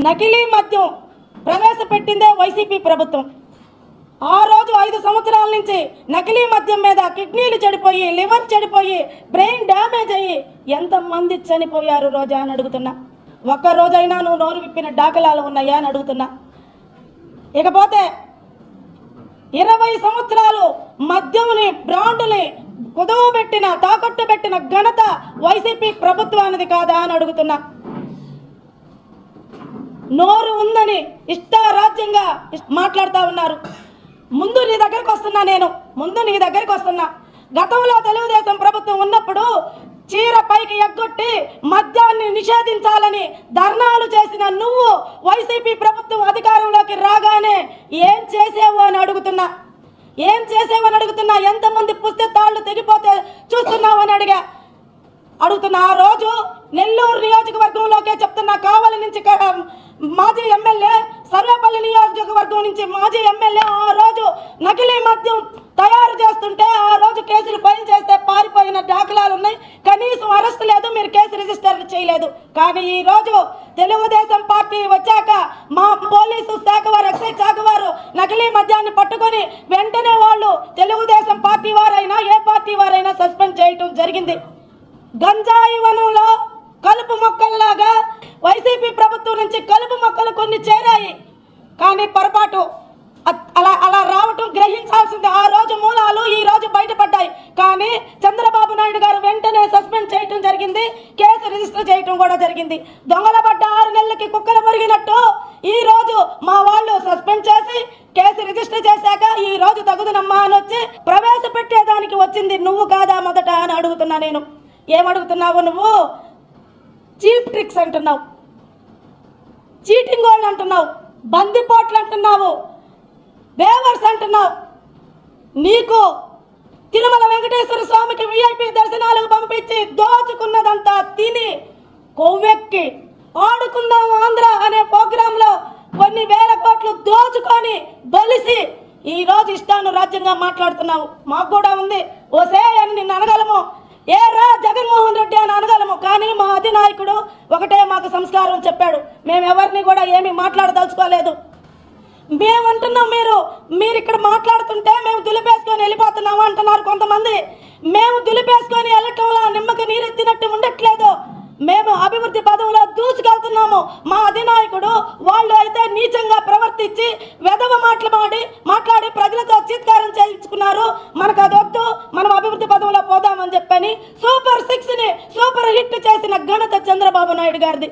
నకిలీ మద్యం ప్రవేశపెట్టిందే వైసీపీ ప్రభుత్వం. ఆ రోజు 5 సంవత్సరాల నుంచి నకిలీ మద్యం మీద కిడ్నీలు చెడిపోయి, లివర్ చెడిపోయి, బ్రెయిన్ డ్యామేజ్ అయ్యి ఎంతమంది చనిపోయారు రోజా అని అడుగుతున్నా. ఒక్క రోజైనా నువ్వు నోరు విప్పిన దాఖలాలు ఉన్నాయా అని అడుగుతున్నా. ఇకపోతే 20 సంవత్సరాలు మద్యంని, బ్రాండుని కుదువ పెట్టిన, తాకట్టు పెట్టిన ఘనత వైసీపీ ప్రభుత్వానిది కాదా అని అడుగుతున్నా. నోరు ఉందని ఇష్టారాజ్యంగా మాట్లాడుతూ ఉన్నారు. ముందు నీ దగ్గరికి వస్తున్నా. గతంలో తెలుగుదేశం ప్రభుత్వం ఉన్నప్పుడు చీర పైకి ఎగ్గొట్టి మద్యాన్ని నిషేధించాలని ధర్నాలు చేసిన నువ్వు వైసీపీ ప్రభుత్వం అధికారంలోకి రాగానే ఏం చేసేవు అని అడుగుతున్నా. ఎంతమంది పుస్తే తాళ్ళు తెగిపోతే చూస్తున్నావు అని అడుగుతున్నా. ఆ రోజు నెల్లూరు నియోజకవర్గంలోకే చెప్తున్నా, కావలి నుంచి మాజీ ఎమ్మెల్యే, సర్వేపల్లి నియోజకవర్గం నుంచి మాజీ ఎమ్మెల్యే ఆ రోజు నకిలీ మద్యం తయారు చేస్తుంటే ఆ రోజు కేసులు ఫైల్ చేస్తే పారిపోయిన దాఖలాలు ఉన్నాయి. కనీసం అరెస్ట్ లేదు, మీరు కేసు రిజిస్టర్ చేయలేదు. కానీ ఈ రోజు తెలుగుదేశం పార్టీ వచ్చాక మా పోలీసు శాఖ వారు, ఎక్సైజ్ శాఖ వారు నకిలీ మద్యాన్ని పట్టుకొని వెంటనే వాళ్ళు తెలుగుదేశం పార్టీ వారైనా ఏ పార్టీ వారైనా సస్పెండ్ చేయటం జరిగింది. గంజాయి వనంలో కలుపు మొక్కల్లాగా వైసీపీ ప్రభుత్వం నుంచి కలుపు మొక్కలు కొన్ని చేరాయి. కానీ పొరపాటు అలా రావటం గ్రహించాల్సింది. ఆ రోజు మూలాలు ఈ రోజు బయటపడ్డాయి. కానీ చంద్రబాబు నాయుడు గారు వెంటనే సస్పెండ్ చేయటం జరిగింది, కేసు రిజిస్టర్ చేయటం కూడా జరిగింది. దొంగల పడ్డ 6 నెలలకి కుక్కలు మురిగినట్టు ఈ రోజు మా వాళ్ళు సస్పెండ్ చేసి కేసు రిజిస్టర్ చేశాక ఈ రోజు తగుదనమ్మా అని వచ్చి ప్రవేశపెట్టేదానికి వచ్చింది నువ్వు కాదా మొదట అని అడుగుతున్నా. నేను ఏమడుగుతున్నావు? నువ్వు చీప్ ట్రిక్స్ అంటున్నావు, చీటింగ్ వాళ్ళు అంటున్నావు, బందిపోట్లు అంటున్నావు, బేవర్స్ అంటున్నావు. నీకు తిరుమల వెంకటేశ్వర స్వామికి విఐపి దర్శనాలకు పంపించి దోచుకున్నదంతా తిని కొవ్వెక్కి ఆడుకుందాం ఆంధ్ర అనే ప్రోగ్రాంలో కొన్ని వేల కోట్లు దోచుకొని బలిసి ఈ రోజు ఇష్టానురాజ్యంగా మాట్లాడుతున్నావు. మాకు కూడా ఉంది, ఓసే అని నిన్ను అనగలము, ఏరా జగన్మోహన్ రెడ్డి అని అనగలము. కానీ మా అధినాయకుడు ఒకటే మాకు సంస్కారం చెప్పాడు. మేము ఎవరిని కూడా ఏమీ మాట్లాడదలుచుకోలేదు. మేమంటున్నాం, మీరు ఇక్కడ మాట్లాడుతుంటే మేము దులిపేసుకొని వెళ్ళిపోతున్నాము అంటున్నారు కొంతమంది. మేము దులిపేసుకొని వెళ్ళటంలో నిమ్మకి నీరెత్తినట్టు ఉండట్లేదు. మేము అభివృద్ధి పదంలో దూసుకెళ్తున్నాము. మా అధినాయకుడు వాళ్ళు అయితే నీచంగా ప్రవర్తించి వెధవ మాట్లాడి ప్రజలతో చీత్కారం చేయించుకున్నారు. మనకు అది వద్దు, మనం అభివృద్ధి పదంలో పోదామని చెప్పని సూపర్ 6ని సూపర్ హిట్ చేసిన ఘనత చంద్రబాబు నాయుడు గారిది.